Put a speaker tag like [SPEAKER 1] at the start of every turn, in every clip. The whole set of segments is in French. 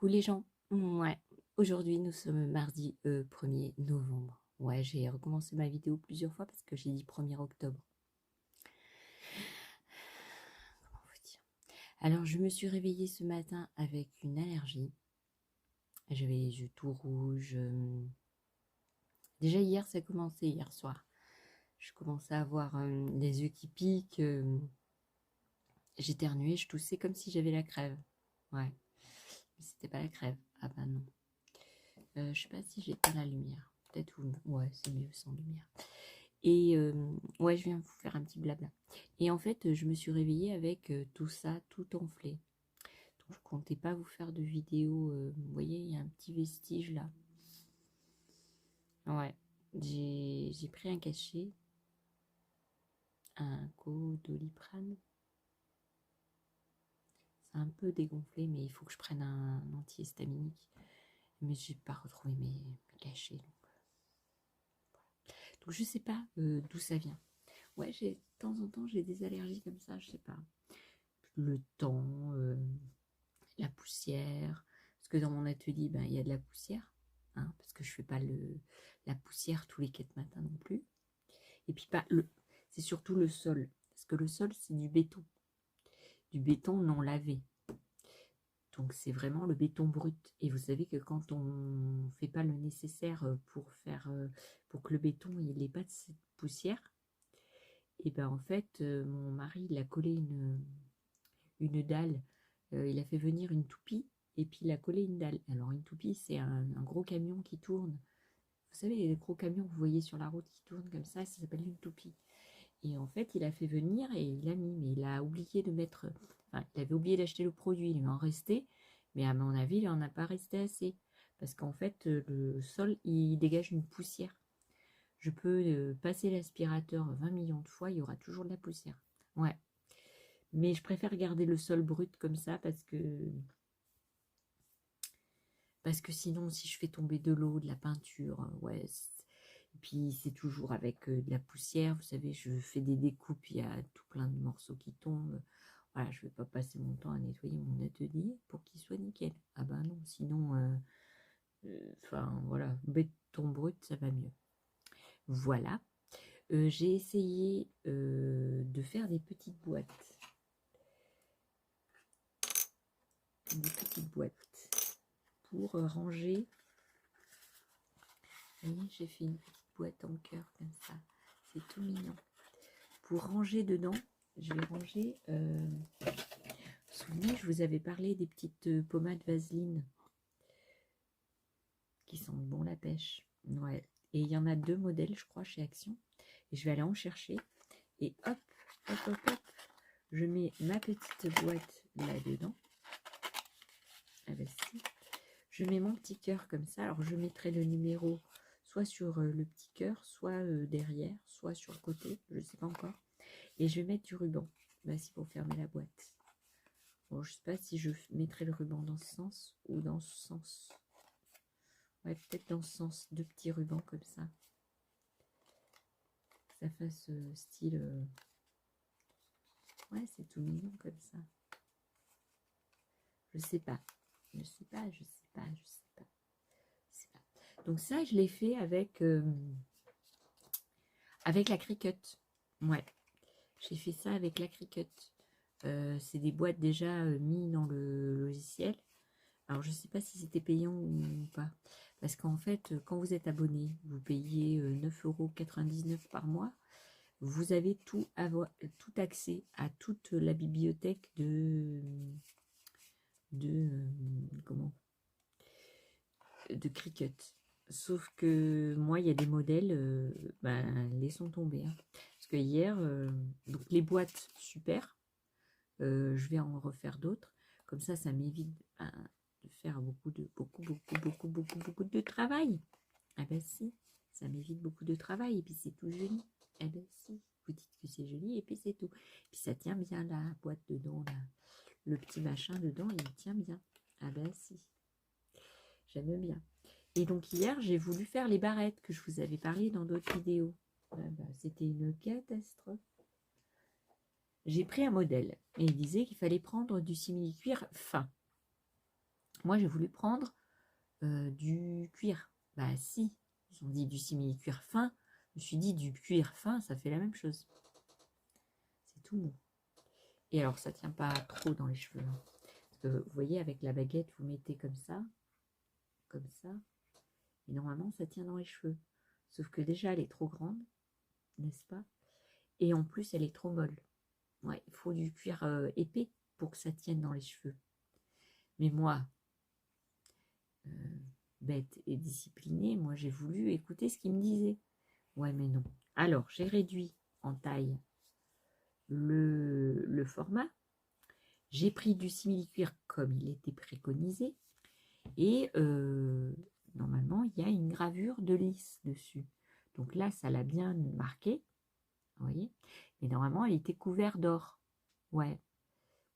[SPEAKER 1] Coucou les gens. Ouais, aujourd'hui nous sommes mardi 1er novembre. Ouais, j'ai recommencé ma vidéo plusieurs fois parce que j'ai dit 1er octobre. Comment vous dire? Alors je me suis réveillée ce matin avec une allergie. J'avais les yeux tout rouges. Déjà hier, ça a commencé hier soir. Je commençais à avoir les yeux qui piquent. J'éternuais, je toussais comme si j'avais la crève. Ouais, mais c'était pas la crève. Ah bah non. Je sais pas si j'éteins la lumière. Peut-être ouais, c'est mieux sans lumière. Et ouais, je viens vous faire un petit blabla. Et en fait, je me suis réveillée avec tout ça, tout enflé. Donc, je comptais pas vous faire de vidéo. Vous voyez, il y a un petit vestige là. Ouais, j'ai pris un cachet, un Codoliprane. C'est un peu dégonflé, mais il faut que je prenne un antihistaminique. Mais j'ai pas retrouvé mes cachets. Donc je sais pas d'où ça vient. Ouais, de temps en temps, j'ai des allergies comme ça, je sais pas. Le temps, la poussière. Parce que dans mon atelier, ben, il y a de la poussière. Hein, parce que je fais pas la poussière tous les 4 matins non plus. Et puis c'est surtout le sol. Parce que le sol, c'est du béton. Du béton non lavé. Donc c'est vraiment le béton brut. Et vous savez que quand on fait pas le nécessaire pour que le béton il ait pas de cette poussière, et ben en fait mon mari il a collé une dalle. Il a fait venir une toupie et puis il a collé une dalle. Alors une toupie c'est un gros camion qui tourne. Vous savez les gros camions que vous voyez sur la route qui tournent comme ça s'appelle une toupie. Et en fait il a fait venir et il a mis, mais il a oublié de mettre, enfin il avait oublié d'acheter le produit, il lui en restait, mais à mon avis il en a pas resté assez. Parce qu'en fait le sol il dégage une poussière. Je peux passer l'aspirateur 20 millions de fois, il y aura toujours de la poussière. Ouais. Mais je préfère garder le sol brut comme ça parce que sinon, si je fais tomber de l'eau, de la peinture, ouais. Et puis c'est toujours avec de la poussière. Vous savez, je fais des découpes, il y a tout plein de morceaux qui tombent. Voilà, je ne vais pas passer mon temps à nettoyer mon atelier pour qu'il soit nickel. Ah ben non, sinon, enfin voilà, béton brut, ça va mieux. Voilà. J'ai essayé de faire des petites boîtes. Des petites boîtes pour ranger. Vous voyez, j'ai fait une petite boîte en cœur comme ça. C'est tout mignon. Pour ranger dedans, je vais ranger. Vous vous souvenez, je vous avais parlé des petites pommades Vaseline qui sentent bon la pêche. Ouais. Et il y en a 2 modèles, je crois, chez Action. Et je vais aller en chercher. Et hop, hop, hop, hop, je mets ma petite boîte là-dedans. Je mets mon petit cœur comme ça. Alors, je mettrai le numéro soit sur le petit cœur, soit derrière, soit sur le côté. Je ne sais pas encore. Et je vais mettre du ruban. Voici pour fermer la boîte. Bon, je ne sais pas si je mettrai le ruban dans ce sens ou dans ce sens. Ouais, peut-être dans ce sens. 2 petits rubans comme ça. Que ça fasse style... Ouais, c'est tout mignon comme ça. Je sais pas. Je sais pas, je sais pas, je sais pas. Je sais pas. Donc ça, je l'ai fait avec la Cricut. Ouais. J'ai fait ça avec la Cricut. C'est des boîtes déjà mises dans le logiciel. Alors, je ne sais pas si c'était payant ou pas. Parce qu'en fait, quand vous êtes abonné, vous payez 9,99 € par mois. Vous avez tout accès à toute la bibliothèque comment de Cricut. Sauf que moi, il y a des modèles, ben, laissons tomber. Hein. Parce que hier, donc les boîtes, super. Je vais en refaire d'autres. Comme ça m'évite de faire beaucoup de travail. Ah ben si, ça m'évite beaucoup de travail. Et puis c'est tout joli. Ah ben si, vous dites que c'est joli et puis c'est tout. Puis ça tient bien la boîte dedans, là. Le petit machin dedans, il tient bien. Ah ben si, j'aime bien. Et donc hier, j'ai voulu faire les barrettes que je vous avais parlé dans d'autres vidéos. Ah ben, c'était une catastrophe. J'ai pris un modèle et il disait qu'il fallait prendre du simili-cuir fin. Moi, j'ai voulu prendre du cuir. Bah si, ils ont dit du simili-cuir fin. Je me suis dit du cuir fin, ça fait la même chose. C'est tout mou. Et alors, ça tient pas trop dans les cheveux. Hein. Parce que vous voyez, avec la baguette, vous mettez comme ça. Et normalement, ça tient dans les cheveux. Sauf que déjà, elle est trop grande, n'est-ce pas? Et en plus, elle est trop molle. Ouais, il faut du cuir épais pour que ça tienne dans les cheveux. Mais moi, bête et disciplinée, moi, j'ai voulu écouter ce qu'il me disait. Ouais, mais non. Alors, j'ai réduit en taille le format. J'ai pris du simili-cuir comme il était préconisé. Et normalement, il y a une gravure de lys dessus. Donc là, ça l'a bien marqué. Vous voyez? Mais normalement, elle était couverte d'or. Ouais.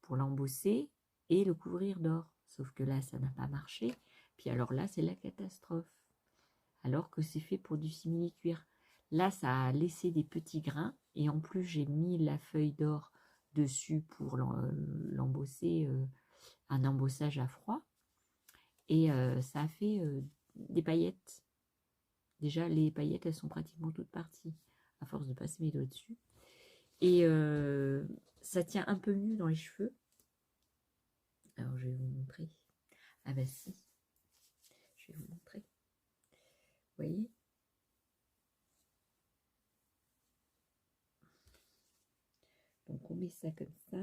[SPEAKER 1] Pour l'embosser et le couvrir d'or. Sauf que là, ça n'a pas marché. Puis alors là, c'est la catastrophe. Alors que c'est fait pour du simili-cuir. Là, ça a laissé des petits grains. Et en plus, j'ai mis la feuille d'or dessus pour l'embosser, un embossage à froid. Et ça a fait des paillettes. Déjà, les paillettes, elles sont pratiquement toutes parties, à force de passer mes doigts dessus. Et ça tient un peu mieux dans les cheveux. Alors, je vais vous montrer. Ah bah si, je vais vous montrer. Vous voyez? Donc, on met ça comme ça.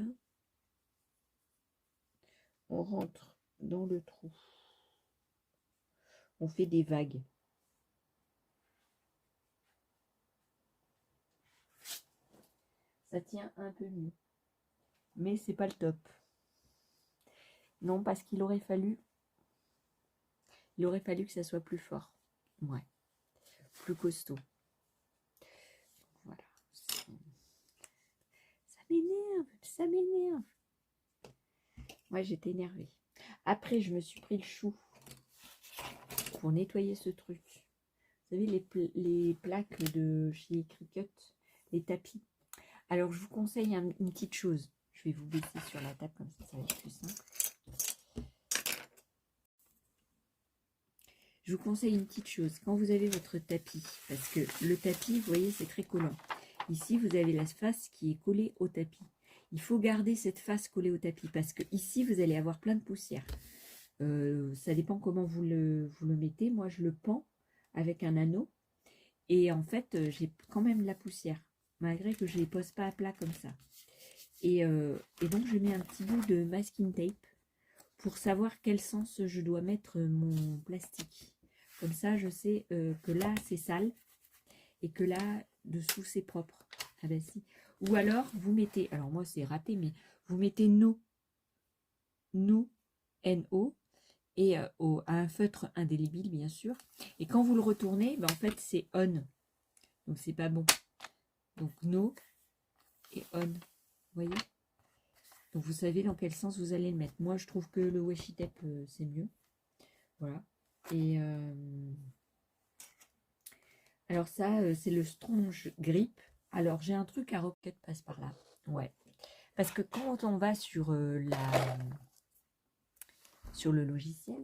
[SPEAKER 1] On rentre dans le trou. On fait des vagues. Ça tient un peu mieux. Mais c'est pas le top. Non, parce qu'il aurait fallu que ça soit plus fort. Ouais. Plus costaud. Voilà. Ça m'énerve. Ouais, j'étais énervée. Après, je me suis pris le chou pour nettoyer ce truc. Vous savez, les plaques de chez Cricut, les tapis. Alors, je vous conseille une petite chose. Je vais vous baisser sur la table, comme ça va être plus simple. Je vous conseille une petite chose. Quand vous avez votre tapis, parce que le tapis, vous voyez, c'est très collant. Ici, vous avez la face qui est collée au tapis. Il faut garder cette face collée au tapis, parce que ici, vous allez avoir plein de poussière. Ça dépend comment vous le mettez. Moi, je le pends avec un anneau. Et en fait, j'ai quand même de la poussière, malgré que je ne les pose pas à plat comme ça. Et donc, je mets un petit bout de masking tape pour savoir quel sens je dois mettre mon plastique. Comme ça, je sais que là, c'est sale et que là, dessous, c'est propre. Ah ben si. Ou alors, vous mettez, alors moi, c'est raté, mais vous mettez No, N-O, et un feutre indélébile, bien sûr. Et quand vous le retournez, ben, en fait, c'est On. Donc, c'est pas bon. Donc, No et On. Vous voyez? Donc, vous savez dans quel sens vous allez le mettre. Moi, je trouve que le washi tape, c'est mieux. Voilà. Et alors ça, c'est le Stronge Grip. Alors, j'ai un truc à Rocket passe par là. Ouais. Parce que quand on va sur sur le logiciel.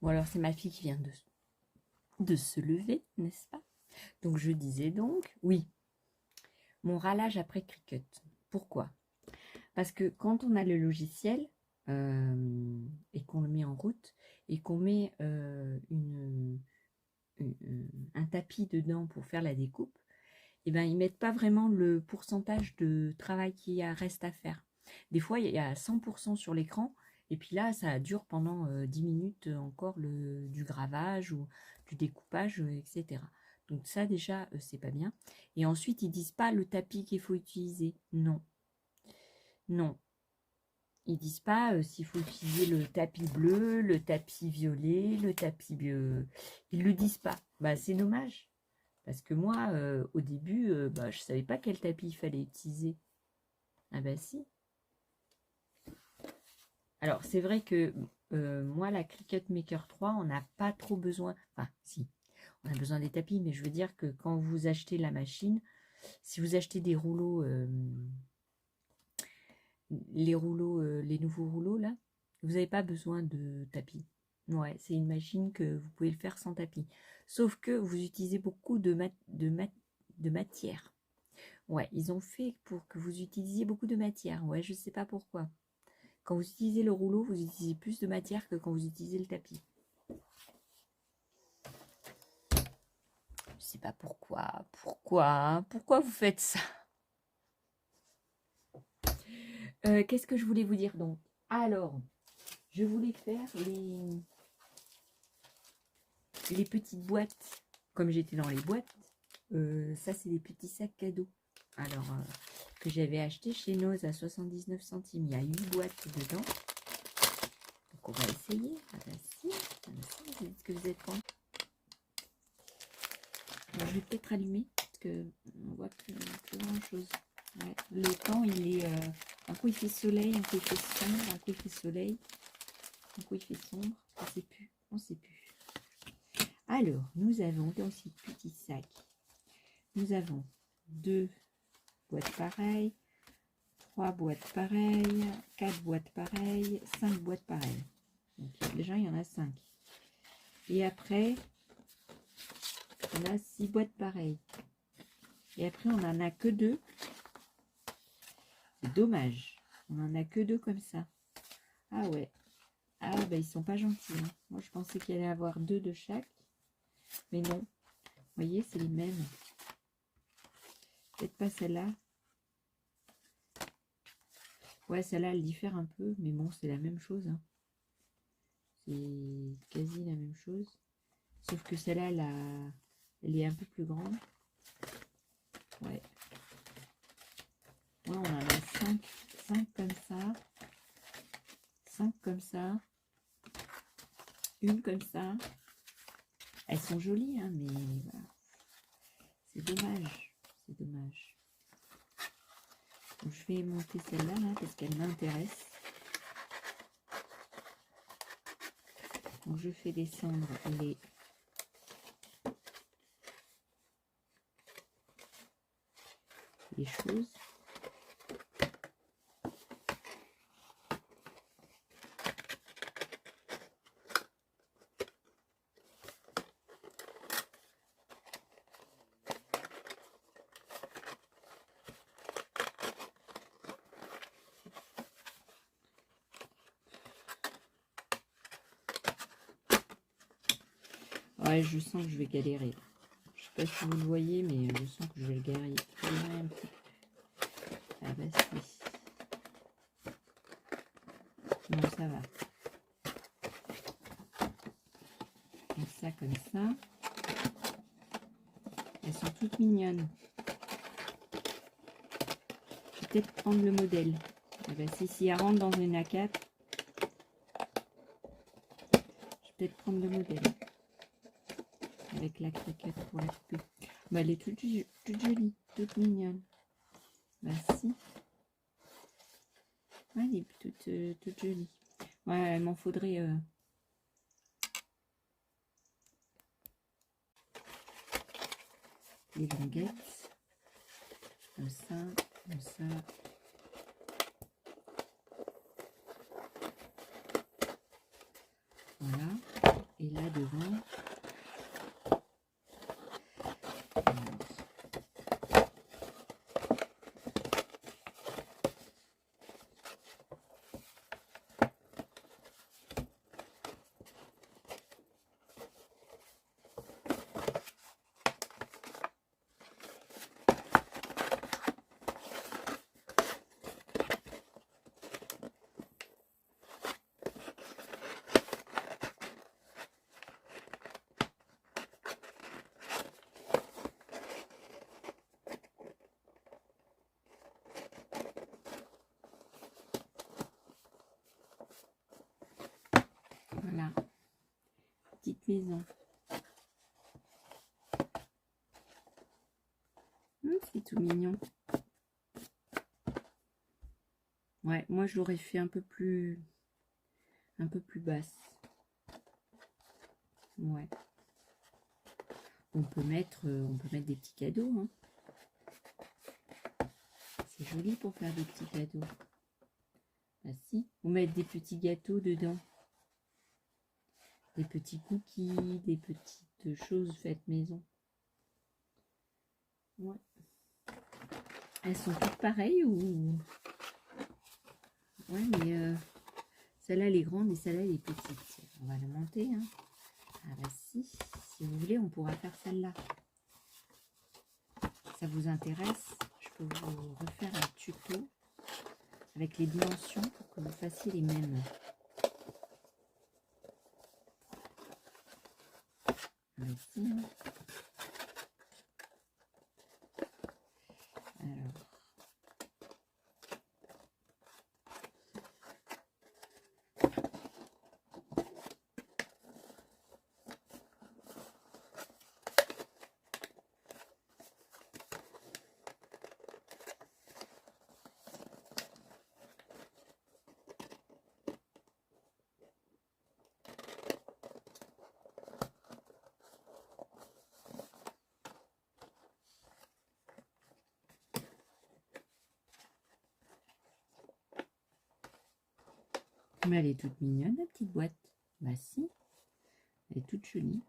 [SPEAKER 1] Bon, alors, c'est ma fille qui vient de se lever, n'est-ce pas? Donc, je disais donc, oui, mon râlage après Cricut. Pourquoi? Parce que quand on a le logiciel et qu'on le met en route et qu'on met un tapis dedans pour faire la découpe, et ben, ils ne mettent pas vraiment le pourcentage de travail qui reste à faire. Des fois, il y a 100% sur l'écran, et puis là, ça dure pendant 10 minutes encore du gravage ou du découpage, etc. Donc ça, déjà, c'est pas bien. Et ensuite, ils disent pas le tapis qu'il faut utiliser. Non. Non. Ils disent pas s'il faut utiliser le tapis bleu, le tapis violet, le tapis bleu. Ils le disent pas. Bah, c'est dommage. Parce que moi, au début, bah, je savais pas quel tapis il fallait utiliser. Ah bah si. Alors, c'est vrai que moi, la Cricut Maker 3, on n'a pas trop besoin. Enfin, si, on a besoin des tapis, mais je veux dire que quand vous achetez la machine, si vous achetez des rouleaux, les nouveaux rouleaux là, Vous n'avez pas besoin de tapis. Ouais, c'est une machine que vous pouvez le faire sans tapis. Sauf que vous utilisez beaucoup de matière. Ouais, ils ont fait pour que vous utilisiez beaucoup de matière. Ouais, je ne sais pas pourquoi. Quand vous utilisez le rouleau, vous utilisez plus de matière que quand vous utilisez le tapis. Je ne sais pas pourquoi. Pourquoi vous faites ça? Qu'est-ce que je voulais vous dire donc? Alors, je voulais faire les petites boîtes. Comme j'étais dans les boîtes, ça c'est des petits sacs cadeaux. Alors, que j'avais acheté chez Noz à 79 centimes. Il y a 8 boîtes dedans. Donc on va essayer. Ah bah si, vous dites que vous êtes con. Alors, je vais peut-être allumer parce que on voit plus grand chose. Ouais. Le temps il est un coup il fait soleil, un coup il fait sombre, un coup il fait soleil, un coup il fait sombre. On sait plus. Alors nous avons dans ces petits sacs, nous avons 2 boîtes pareilles, 3 boîtes pareilles, 4 boîtes pareilles, 5 boîtes pareilles. Donc déjà il y en a 5. Et après on a 6 boîtes pareilles. Et après on en a que 2. C'est dommage. On en a que 2 comme ça. Ah ouais. Ah bah ils sont pas gentils. Hein. Moi je pensais qu'il allait y avoir 2 de chaque. Mais non. Vous voyez, c'est les mêmes. Peut-être pas celle-là. Ouais, celle-là, elle diffère un peu. Mais bon, c'est la même chose. Hein. C'est quasi la même chose. Sauf que celle-là, elle est un peu plus grande. Ouais. Ouais, on en a 5. 5 comme ça. 5 comme ça. Une comme ça. Elles sont jolies, hein, mais voilà. C'est dommage. C'est dommage. Donc, je vais monter celle-là, là, parce qu'elle m'intéresse. Donc, je fais descendre les choses. Ouais, je sens que je vais galérer. Je sais pas si vous le voyez, mais je sens que je vais le galérer. Ah bah si. Non, ça va. Donc ça comme ça. Elles sont toutes mignonnes. Je vais peut-être prendre le modèle. Ah bah si elle rentre dans une A4, je vais peut-être prendre le modèle. Avec la craquette pour la couper. Bah, elle est toute jolie, toute mignonne. Bah si. Ouais, elle est toute jolie. Ouais, il m'en faudrait... les languettes. Comme ça, comme ça. Voilà. Et là devant... Voilà. Petite maison. C'est tout mignon. Ouais, moi je l'aurais fait un peu plus basse. Ouais. On peut mettre des petits cadeaux. Hein. C'est joli pour faire des petits cadeaux. Ah si, ou mettre des petits gâteaux dedans. Des petits cookies, des petites choses faites maison. Ouais. Elles sont toutes pareilles ou... Ouais, mais celle-là, elle est grande et celle-là, elle est petite. On va la monter. Hein. Ah bah si vous voulez, on pourra faire celle-là. Ça vous intéresse, je peux vous refaire un tuto avec les dimensions pour que vous fassiez les mêmes. Ici. Alors. Mais elle est toute mignonne, la petite boîte. Bah si, elle est toute jolie.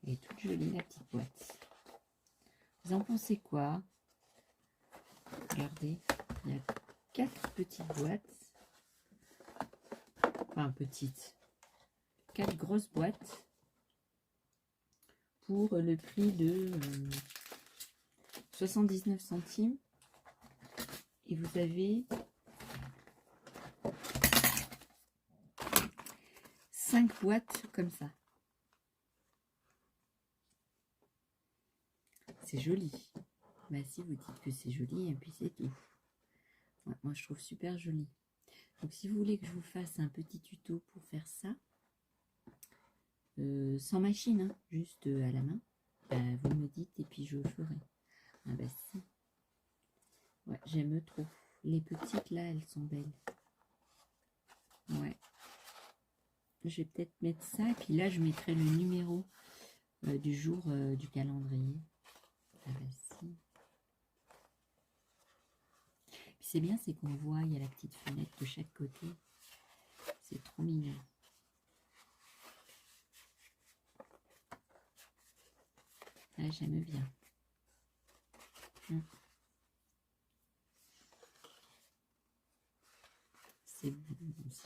[SPEAKER 1] Elle est toute jolie, la petite boîte. Vous en pensez quoi? Regardez, il y a 4 petites boîtes. Enfin, petites. 4 grosses boîtes. Pour le prix de 79 centimes. Et vous avez 5 boîtes comme ça. C'est joli. Bah si, vous dites que c'est joli et puis c'est tout. Ouais, moi je trouve super joli. Donc si vous voulez que je vous fasse un petit tuto pour faire ça, sans machine, hein, juste à la main, bah, vous me dites et puis je le ferai. Ah bah si. Ouais, j'aime trop. Les petites là, elles sont belles. Ouais. Je vais peut-être mettre ça et puis là je mettrai le numéro du jour du calendrier. Ah bah si. Puis c'est bien, c'est qu'on voit, il y a la petite fenêtre de chaque côté. C'est trop mignon. Ah, j'aime bien. C'est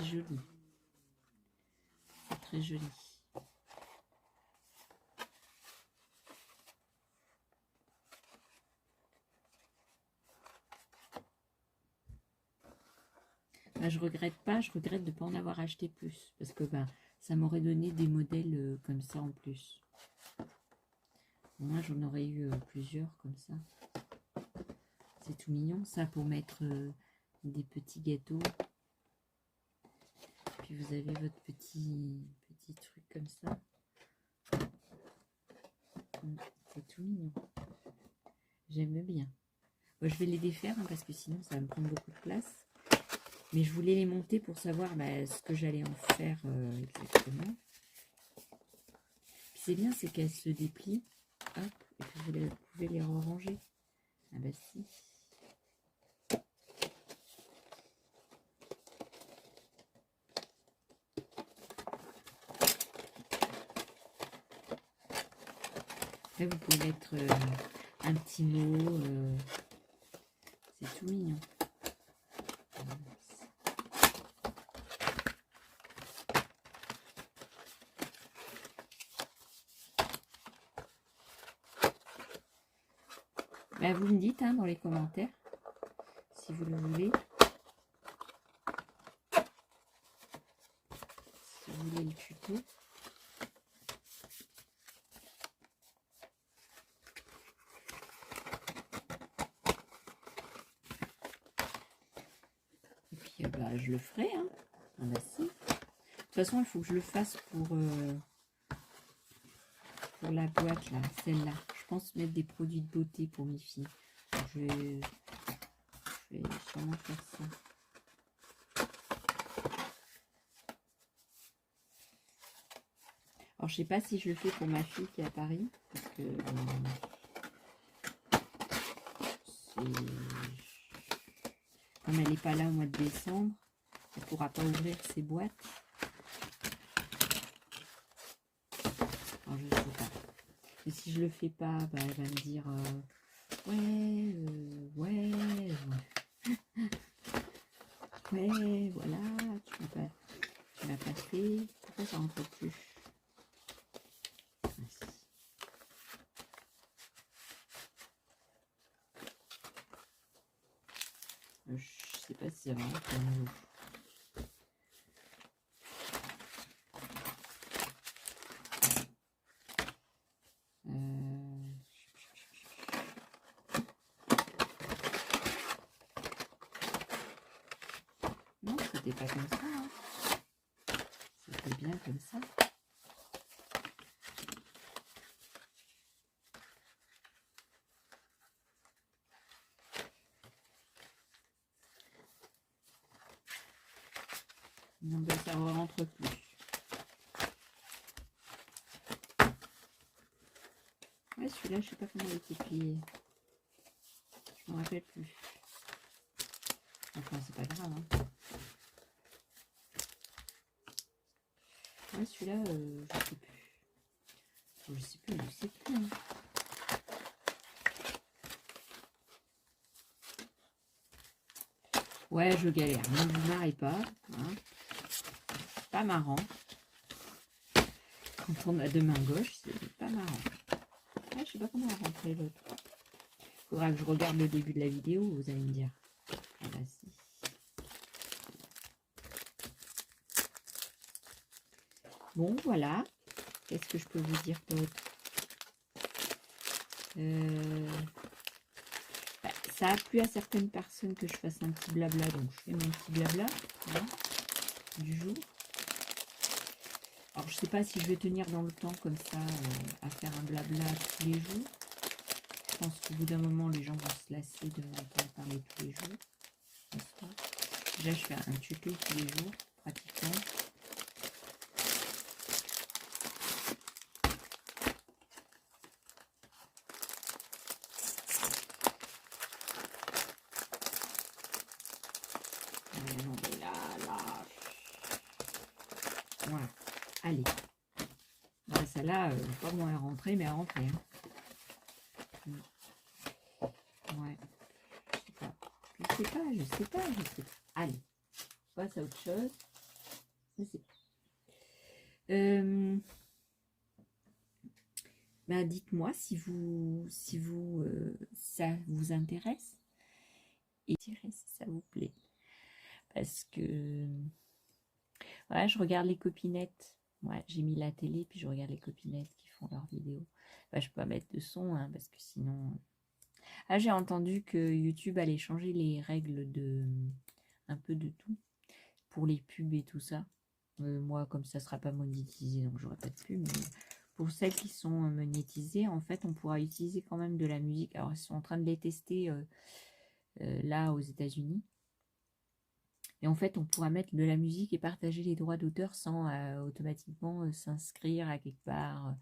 [SPEAKER 1] joli. C'est très joli. Bah, je regrette pas, je regrette de ne pas en avoir acheté plus. Parce que bah, ça m'aurait donné des modèles comme ça en plus. Moi, j'en aurais eu plusieurs comme ça. C'est tout mignon, ça, pour mettre des petits gâteaux. Puis vous avez votre petit truc comme ça. C'est tout mignon. J'aime bien. Bon, je vais les défaire hein, parce que sinon ça va me prendre beaucoup de place. Mais je voulais les monter pour savoir ce que j'allais en faire exactement. C'est bien, c'est qu'elles se déplient. Hop, et puis vous pouvez les ranger. Ah bah si. Là, vous pouvez mettre un petit mot. C'est tout mignon. Bah, vous me dites hein, dans les commentaires si vous le voulez. Si vous voulez le tuto. Et puis bah, je le ferai. Hein. Ah bah si. De toute façon, il faut que je le fasse pour la boîte là, celle-là. Je pense mettre des produits de beauté pour mes filles. Je vais sûrement faire ça. Alors, je sais pas si je le fais pour ma fille qui est à Paris, parce que comme elle n'est pas là au mois de décembre, elle ne pourra pas ouvrir ses boîtes. Alors, je sais pas. Et si je le fais pas, bah, elle va me dire ouais, voilà, tu m'as pas fait. Pourquoi ça rentre plus? Je sais pas si ça va rentrer à nouveau. Non, c'était pas comme ça. Hein. C'était bien comme ça. Non, ben ça ne rentre plus. Ouais, celui-là, je sais pas comment il était plié. Je me rappelle plus. Enfin, c'est pas grave. Hein. Ouais, celui-là, je sais plus. Je sais plus. Hein. Ouais, je galère. Ne vous marrez pas. Hein. Pas marrant. Quand on a deux mains gauches, c'est pas marrant. Ah, je sais pas comment rentrer l'autre. Faudra que je regarde le début de la vidéo, vous allez me dire. Ah bah si. Bon, voilà. Qu'est-ce que je peux vous dire d'autre? Bah, ça a plu à certaines personnes que je fasse un petit blabla, donc je fais mon petit blabla hein, du jour. Alors, je sais pas si je vais tenir dans le temps comme ça à faire un blabla tous les jours. Je pense qu'au bout d'un moment, les gens vont se lasser de m'entendre parler tous les jours. Déjà, je fais un tuto tous les jours, pratiquement. Voilà. Allez. Bah, celle-là, pas comment elle rentrer, mais elle rentrer. Hein. Ouais. Je sais pas. Allez. On passe à autre chose. Je sais pas. Bah, dites-moi si ça vous intéresse et si ça vous plaît. Parce que ouais, je regarde les copinettes. Ouais, j'ai mis la télé, puis je regarde les copinettes qui font leurs vidéos. Bah, je peux pas mettre de son, hein, parce que sinon... Ah, j'ai entendu que YouTube allait changer les règles de un peu de tout pour les pubs et tout ça. Moi, comme ça sera pas monétisé, donc j'aurai pas de pub. Mais pour celles qui sont monétisées, en fait, on pourra utiliser quand même de la musique. Alors, ils sont en train de les tester là aux États-Unis. Et en fait, on pourra mettre de la musique et partager les droits d'auteur sans automatiquement s'inscrire à quelque part.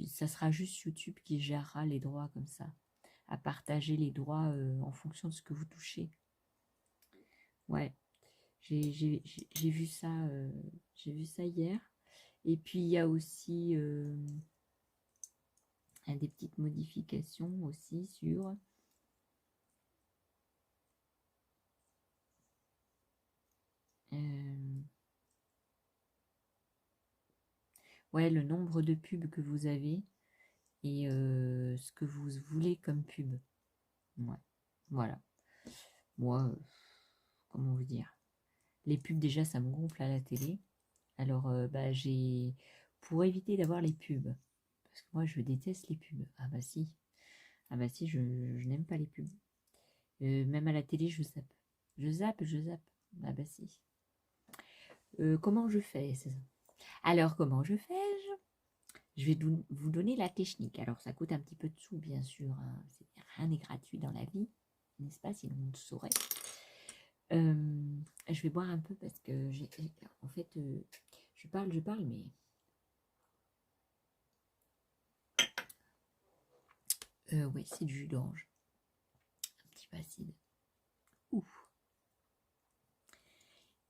[SPEAKER 1] Ça sera juste YouTube qui gérera les droits comme ça, à partager les droits en fonction de ce que vous touchez. Ouais, j'ai vu ça, hier. Et puis il y a aussi des petites modifications aussi sur ouais, le nombre de pubs que vous avez et ce que vous voulez comme pub. Ouais, voilà. Moi, comment vous dire? Les pubs, déjà, ça me gonfle à la télé. Alors, bah, pour éviter d'avoir les pubs, parce que moi, je déteste les pubs. Ah bah si. Ah bah si, je n'aime pas les pubs. Même à la télé, je zappe. Je zappe. Ah bah si. Comment je fais? C'est ça. Alors, comment je fais? Je vais vous donner la technique. Alors, ça coûte un petit peu de sous, bien sûr. Hein. Rien n'est gratuit dans la vie, n'est-ce pas? Sinon, on le saurait. Je vais boire un peu parce que en fait, je parle, mais Ouais, c'est du jus d'orange. Un petit peu acide. Ouf.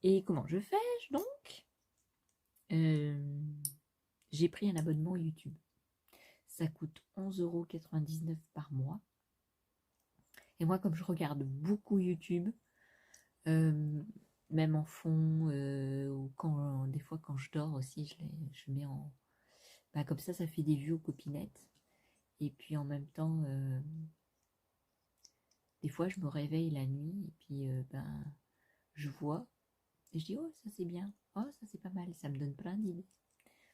[SPEAKER 1] Et comment je fais donc? J'ai pris un abonnement YouTube. Ça coûte 11,99 € par mois. Et moi, comme je regarde beaucoup YouTube, même en fond, ou des fois quand je dors aussi, je mets en... Bah, comme ça fait des vues aux copinettes. Et puis en même temps, des fois je me réveille la nuit et puis je vois et je dis oh ça c'est bien, oh ça c'est pas mal, ça me donne plein d'idées.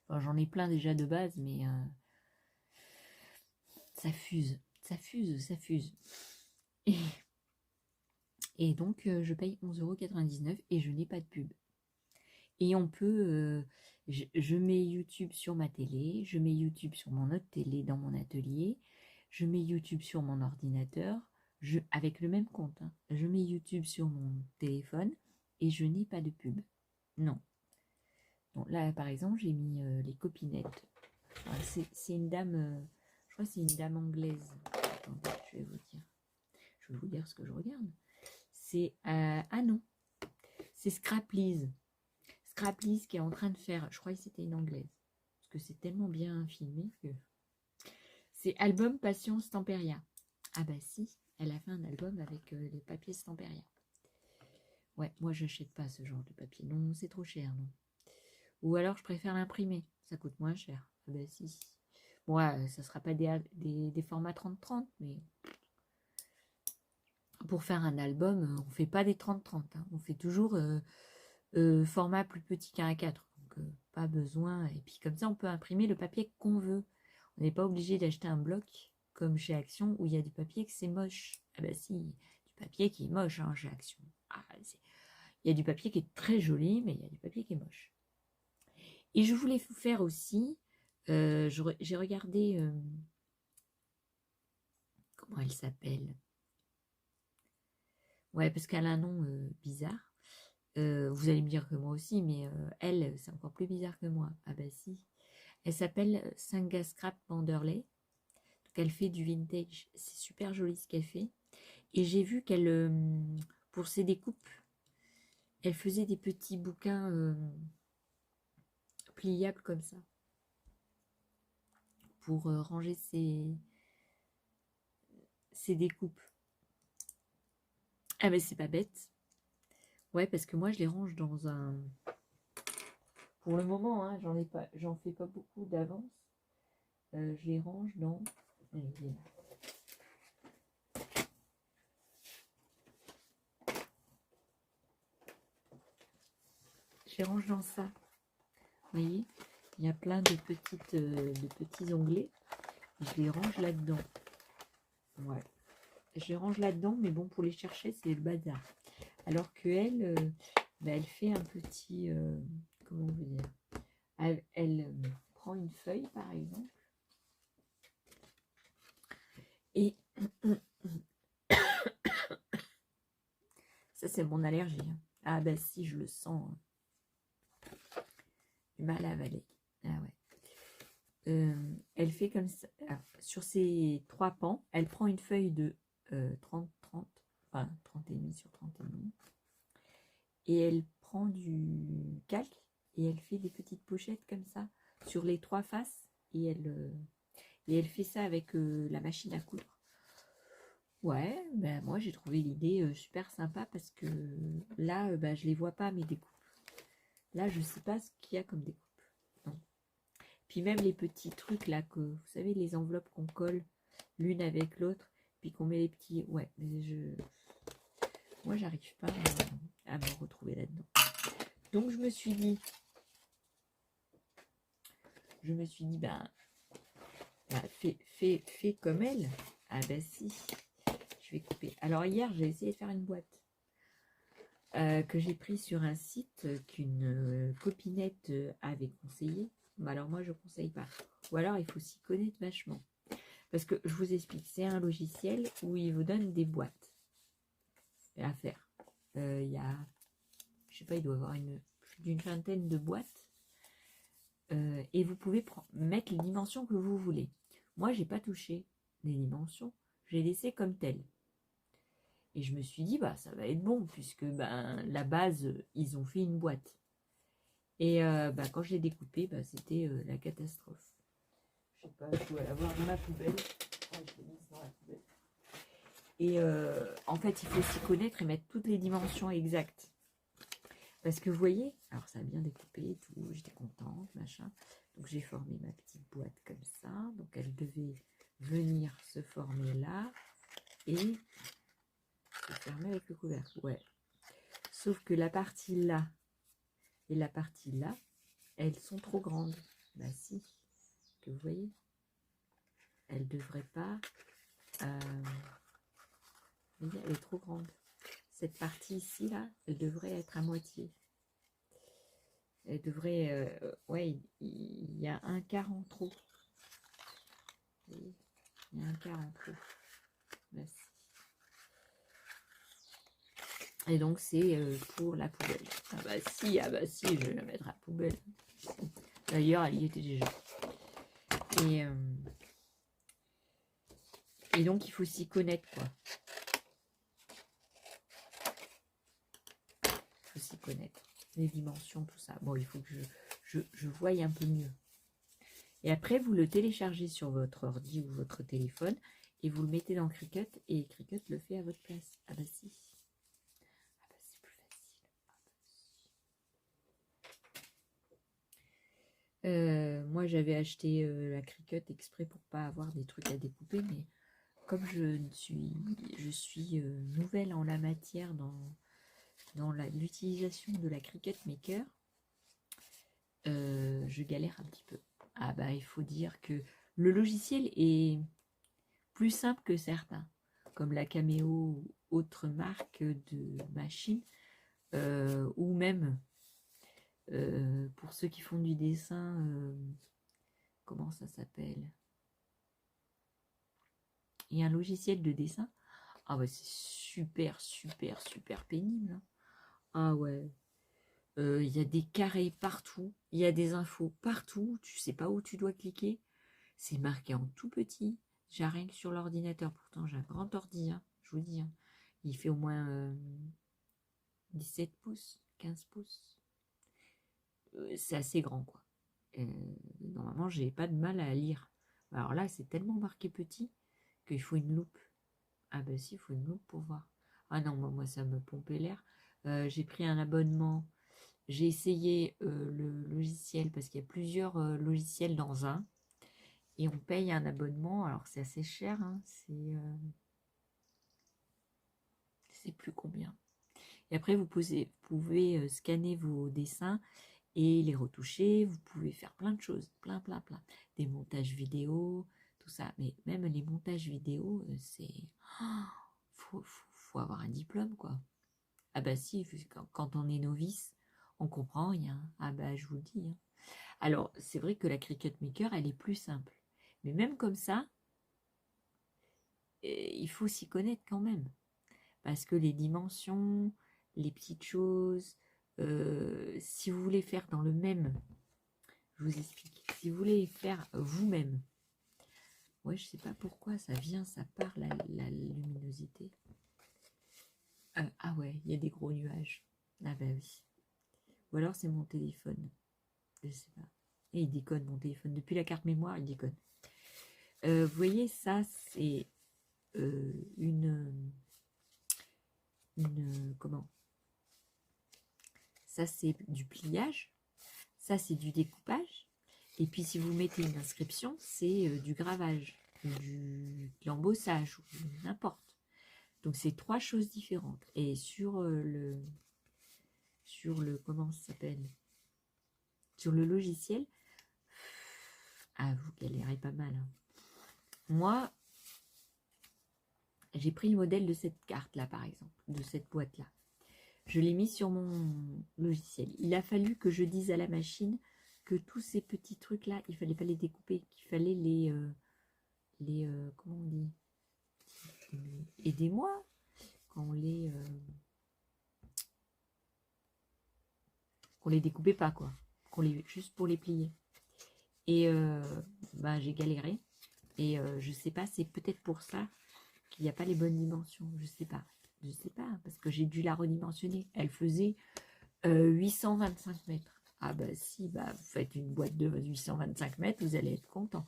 [SPEAKER 1] Enfin, j'en ai plein déjà de base, mais ça fuse, ça fuse, ça fuse. Et donc je paye 11,99 € et je n'ai pas de pub. Et on peut, je mets YouTube sur ma télé, je mets YouTube sur mon autre télé dans mon atelier, je mets YouTube sur mon ordinateur, avec le même compte, hein. Je mets YouTube sur mon téléphone et je n'ai pas de pub. Non. Donc là, par exemple, j'ai mis les copinettes. Enfin, c'est une dame, je crois que c'est une dame anglaise. Attendez, je vais vous dire ce que je regarde. C'est, ah non, c'est Scraplies. Scraplies qui est en train de faire, je crois que c'était une anglaise, parce que c'est tellement bien filmé que... C'est Album Passion Stamperia. Ah bah si, elle a fait un album avec les papiers Stamperia. Ouais, moi j'achète pas ce genre de papier, non, c'est trop cher, non. Ou alors je préfère l'imprimer, ça coûte moins cher. Ah bah si. Bon, ouais, ça sera pas des formats 30-30, mais pour faire un album, on fait pas des 30-30, hein. On fait toujours format plus petit qu'un A4. Donc pas besoin. Et puis comme ça, on peut imprimer le papier qu'on veut. On n'est pas obligé d'acheter un bloc comme chez Action où il y a du papier que c'est moche. Ah bah si, du papier qui est moche hein, chez Action. Ah, il y a du papier qui est très joli, mais il y a du papier qui est moche. Et je voulais vous faire aussi, j'ai regardé, comment elle s'appelle? Ouais, parce qu'elle a un nom bizarre. Vous allez me dire que moi aussi, mais elle, c'est encore plus bizarre que moi. Ah bah si. Elle s'appelle Singa Scrap Manderley. Donc elle fait du vintage. C'est super joli ce qu'elle fait. Et j'ai vu qu'elle, pour ses découpes, elle faisait des petits bouquins pliables comme ça. Pour ranger ses découpes. Ah mais c'est pas bête. Ouais, parce que moi je les range dans un... Pour le moment, hein, j'en fais pas beaucoup d'avance. Je les range dans... Je les range dans ça. Vous voyez, il y a plein de petits onglets. Je les range là-dedans. Ouais. Je les range là-dedans, mais bon, pour les chercher, c'est le bazar. Alors que elle, elle fait un petit... comment vous dire? Elle prend une feuille, par exemple. Et... ça, c'est mon allergie. Hein. Ah ben si, je le sens. Du mal à avaler. Ah ouais. Elle fait comme ça. Alors, sur ces 3 pans, elle prend une feuille de 30-30, enfin 30,5 sur 30,5. Et elle prend du calque et elle fait des petites pochettes comme ça sur les 3 faces. Et elle fait ça avec la machine à coudre. Ouais, ben moi j'ai trouvé l'idée super sympa parce que là, je les vois pas mes découpes. Là, je sais pas ce qu'il y a comme découpe. Non. Puis même les petits trucs là que, vous savez, les enveloppes qu'on colle l'une avec l'autre, puis qu'on met les petits... Ouais, moi j'arrive pas à me retrouver là-dedans. Donc je me suis dit, fais comme elle. Ah bah si, je vais couper. Alors hier, j'ai essayé de faire une boîte que j'ai pris sur un site qu'une copinette avait conseillé. Mais alors moi, je conseille pas. Ou alors, il faut s'y connaître vachement. Parce que je vous explique, c'est un logiciel où il vous donne des boîtes à faire. Il y a, je sais pas, il doit y avoir plus d'une vingtaine de boîtes. Et vous pouvez mettre les dimensions que vous voulez. Moi, j'ai pas touché. les dimensions, j'ai laissé comme tel. Et je me suis dit, bah ça va être bon, puisque ben, la base, ils ont fait une boîte. Et bah, quand je l'ai découpé, bah, c'était la catastrophe. Je sais pas, je dois l'avoir dans la poubelle. Ouais, je l'ai mise dans la poubelle. Et en fait, il faut s'y connaître et mettre toutes les dimensions exactes. Parce que vous voyez, alors ça a bien découpé et tout, j'étais contente, machin. Donc j'ai formé ma petite boîte comme ça. Donc elle devait venir se former là et se fermer avec le couvercle. Ouais. Sauf que la partie là et la partie là, elles sont trop grandes. Bah si, que vous voyez, elles ne devraient pas... elle est trop grande. Cette partie ici, là, elle devrait être à moitié. Elle devrait... ouais, il y a un quart en trop. Il y a un quart en trop. Là, et donc, c'est pour la poubelle. Ah bah si, je vais la mettre à la poubelle. D'ailleurs, elle y était déjà. Et donc, il faut s'y connaître, quoi. Il faut s'y connaître. Les dimensions, tout ça. Bon, il faut que je voie un peu mieux. Et après, vous le téléchargez sur votre ordi ou votre téléphone et vous le mettez dans Cricut et Cricut le fait à votre place. Ah bah si. Ah bah c'est plus facile. Ah bah si. Moi, j'avais acheté la Cricut exprès pour pas avoir des trucs à découper, mais comme je suis nouvelle en la matière dans l'utilisation de la Cricut Maker, je galère un petit peu. Ah bah il faut dire que le logiciel est plus simple que certains, comme la Cameo ou autre marque de machines, ou même pour ceux qui font du dessin, comment ça s'appelle? Il y a un logiciel de dessin. Ah bah c'est super, super, super pénible. Hein. Ah ouais. Il y a des carrés partout, il y a des infos partout, tu sais pas où tu dois cliquer. C'est marqué en tout petit. J'ai rien que sur l'ordinateur. Pourtant, j'ai un grand ordi, hein, je vous dis. Hein. Il fait au moins 17 pouces, 15 pouces. C'est assez grand, quoi. Normalement, j'ai pas de mal à lire. Alors là, c'est tellement marqué petit qu'il faut une loupe. Ah ben si, il faut une loupe pour voir. Ah non, moi ça me pompait l'air. J'ai pris un abonnement. J'ai essayé le logiciel parce qu'il y a plusieurs logiciels dans un. Et on paye un abonnement. Alors c'est assez cher. Hein, c'est plus combien. Et après, vous pouvez scanner vos dessins et les retoucher. Vous pouvez faire plein de choses. Plein, plein, plein. Des montages vidéo, tout ça. Mais même les montages vidéo, c'est... faut avoir un diplôme, quoi. Ah bah si, quand on est novice, on comprend rien. Ah bah je vous le dis. Hein. Alors, c'est vrai que la Cricut Maker, elle est plus simple. Mais même comme ça, il faut s'y connaître quand même. Parce que les dimensions, les petites choses, si vous voulez faire dans le même, je vous explique, si vous voulez faire vous-même, ouais, je sais pas pourquoi ça vient, ça part la luminosité. Ah ouais, il y a des gros nuages. Ah bah oui. Ou alors c'est mon téléphone. Je sais pas. Et il déconne mon téléphone. Depuis la carte mémoire, il déconne. Vous voyez, ça c'est comment? Ça c'est du pliage. Ça c'est du découpage. Et puis si vous mettez une inscription, c'est du gravage, ou de l'embossage, ou n'importe. Donc c'est trois choses différentes. Et sur le comment ça s'appelle? Sur le logiciel, ah vous galérez pas mal. Hein. Moi, j'ai pris le modèle de cette carte là par exemple, de cette boîte là. Je l'ai mis sur mon logiciel. Il a fallu que je dise à la machine que tous ces petits trucs là, il fallait pas les découper, qu'il fallait les comment on dit, aidez-moi quand qu'on les découpait pas quoi, juste pour les plier. Et bah j'ai galéré Et je sais pas, c'est peut-être pour ça qu'il n'y a pas les bonnes dimensions. Je sais pas. Je sais pas, parce que j'ai dû la redimensionner. Elle faisait 825 mètres. Ah bah si, bah vous faites une boîte de 825 mètres, vous allez être content.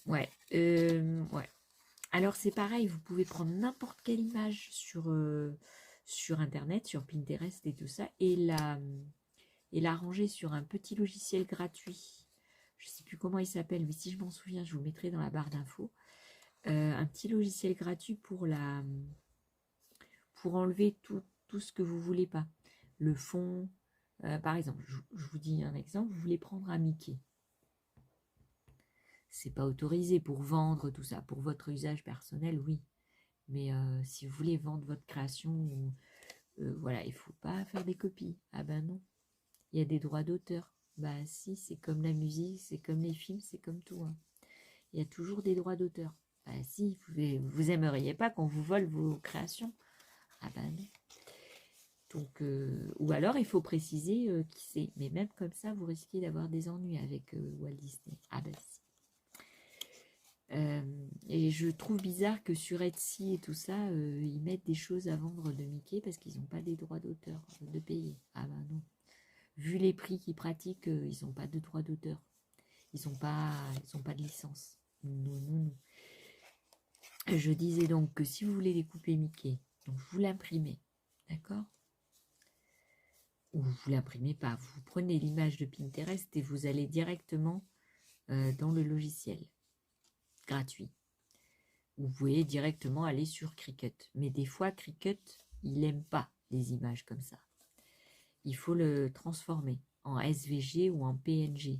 [SPEAKER 1] Ouais, ouais. Alors c'est pareil, vous pouvez prendre n'importe quelle image sur Internet, sur Pinterest et tout ça, et la ranger sur un petit logiciel gratuit. Je ne sais plus comment il s'appelle, mais si je m'en souviens, je vous mettrai dans la barre d'infos. Un petit logiciel gratuit pour enlever tout ce que vous voulez pas. Le fond, par exemple, je vous dis un exemple, vous voulez prendre un Mickey. C'est pas autorisé pour vendre tout ça. Pour votre usage personnel, oui. Mais si vous voulez vendre votre création, voilà, il faut pas faire des copies. Ah ben non, il y a des droits d'auteur. Bah si, c'est comme la musique, c'est comme les films, c'est comme tout. Hein. Il y a toujours des droits d'auteur. Bah si, vous aimeriez pas qu'on vous vole vos créations. Ah ben non. Donc, ou alors il faut préciser qui c'est. Mais même comme ça, vous risquez d'avoir des ennuis avec Walt Disney. Ah ben si. Et je trouve bizarre que sur Etsy et tout ça, ils mettent des choses à vendre de Mickey parce qu'ils n'ont pas des droits d'auteur de payer. Ah ben non. Vu les prix qu'ils pratiquent, ils n'ont pas de droits d'auteur. Ils n'ont pas de licence. Non, non, non. Je disais donc que si vous voulez découper Mickey, donc vous l'imprimez, d'accord? Ou vous l'imprimez pas, vous prenez l'image de Pinterest et vous allez directement dans le logiciel gratuit. Vous pouvez directement aller sur Cricut. Mais des fois, Cricut, il n'aime pas les images comme ça. Il faut le transformer en SVG ou en PNG.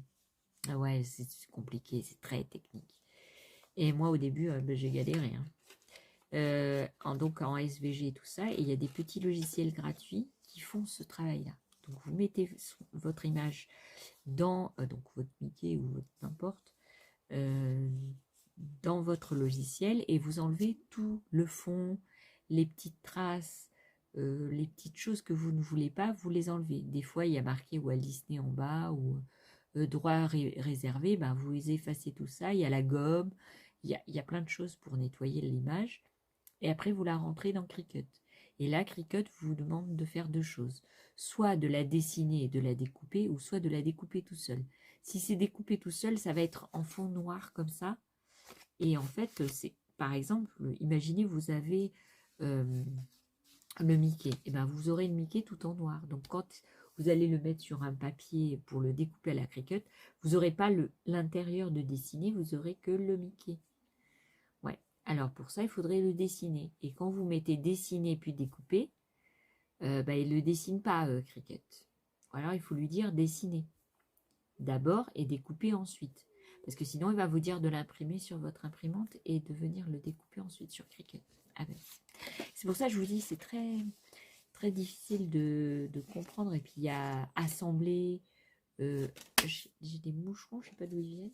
[SPEAKER 1] Ah ouais, c'est compliqué, c'est très technique. Et moi, au début, j'ai galéré. Hein. Donc, en SVG et tout ça, et il y a des petits logiciels gratuits qui font ce travail-là. Donc, vous mettez votre image dans donc votre Mickey ou votre n'importe, dans votre logiciel et vous enlevez tout le fond, les petites traces, les petites choses que vous ne voulez pas, vous les enlevez. Des fois, il y a marqué Walt Disney en bas ou droit réservé, ben, vous effacez tout ça. Il y a la gomme, il y a plein de choses pour nettoyer l'image. Et après, vous la rentrez dans Cricut. Et là, Cricut vous demande de faire deux choses. Soit de la dessiner et de la découper, ou soit de la découper tout seul. Si c'est découpé tout seul, ça va être en fond noir comme ça. Et en fait, c'est par exemple, imaginez vous avez le Mickey. Et ben vous aurez le Mickey tout en noir. Donc quand vous allez le mettre sur un papier pour le découper à la Cricut, vous n'aurez pas l'intérieur de dessiner, vous aurez que le Mickey. Ouais. Alors pour ça, il faudrait le dessiner. Et quand vous mettez dessiner puis découper, ben, il ne le dessine pas Cricut. Ou alors il faut lui dire dessiner d'abord et découper ensuite. Parce que sinon, il va vous dire de l'imprimer sur votre imprimante et de venir le découper ensuite sur Cricut. Ah ben, c'est pour ça que je vous dis, c'est très, très difficile de comprendre. Et puis, il y a assembler. J'ai des moucherons, je ne sais pas d'où ils viennent.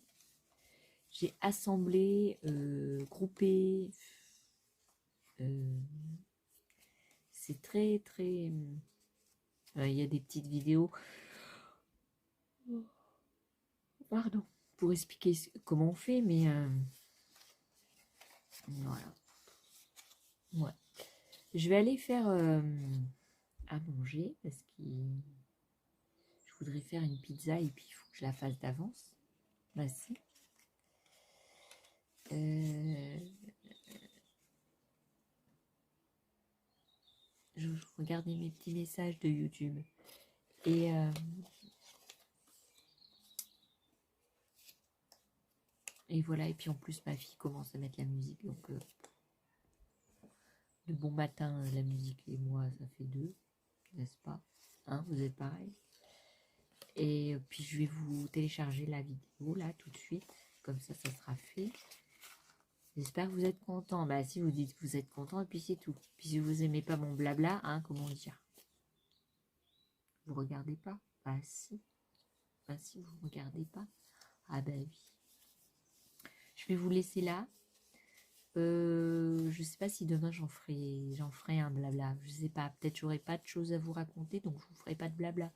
[SPEAKER 1] J'ai assemblé, groupé. C'est très, très... il y a des petites vidéos. Pardon. Pour expliquer comment on fait, mais voilà. Ouais. Je vais aller faire à manger parce que je voudrais faire une pizza et puis il faut que je la fasse d'avance. Bah si. Je regardais mes petits messages de YouTube et voilà. Et puis en plus ma fille commence à mettre la musique, donc de bon matin la musique et moi ça fait deux, n'est-ce pas? Hein, vous êtes pareil? Et puis je vais vous télécharger la vidéo là tout de suite, comme ça sera fait. J'espère que vous êtes content. Bah si vous dites que vous êtes content, et puis c'est tout. Puis si vous aimez pas mon blabla, hein, comment dire? Vous regardez pas? Bah si. Bah si vous regardez pas. Ah bah oui. Je vais vous laisser là. Je sais pas si demain j'en ferai un blabla. Je sais pas. Peut-être j'aurai pas de choses à vous raconter, donc je vous ferai pas de blabla.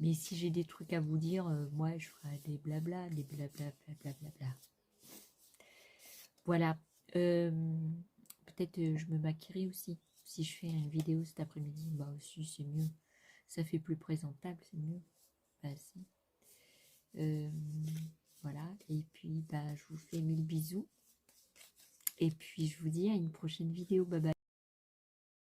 [SPEAKER 1] Mais si j'ai des trucs à vous dire, moi je ferai des blabla, des blabla, blabla, blabla. Voilà. Peut-être je me maquillerai aussi. Si je fais une vidéo cet après-midi, bah aussi c'est mieux. Ça fait plus présentable, c'est mieux. Bah si. Euh, voilà. Et puis bah je vous fais mille bisous. Et puis je vous dis à une prochaine vidéo. Bye bye.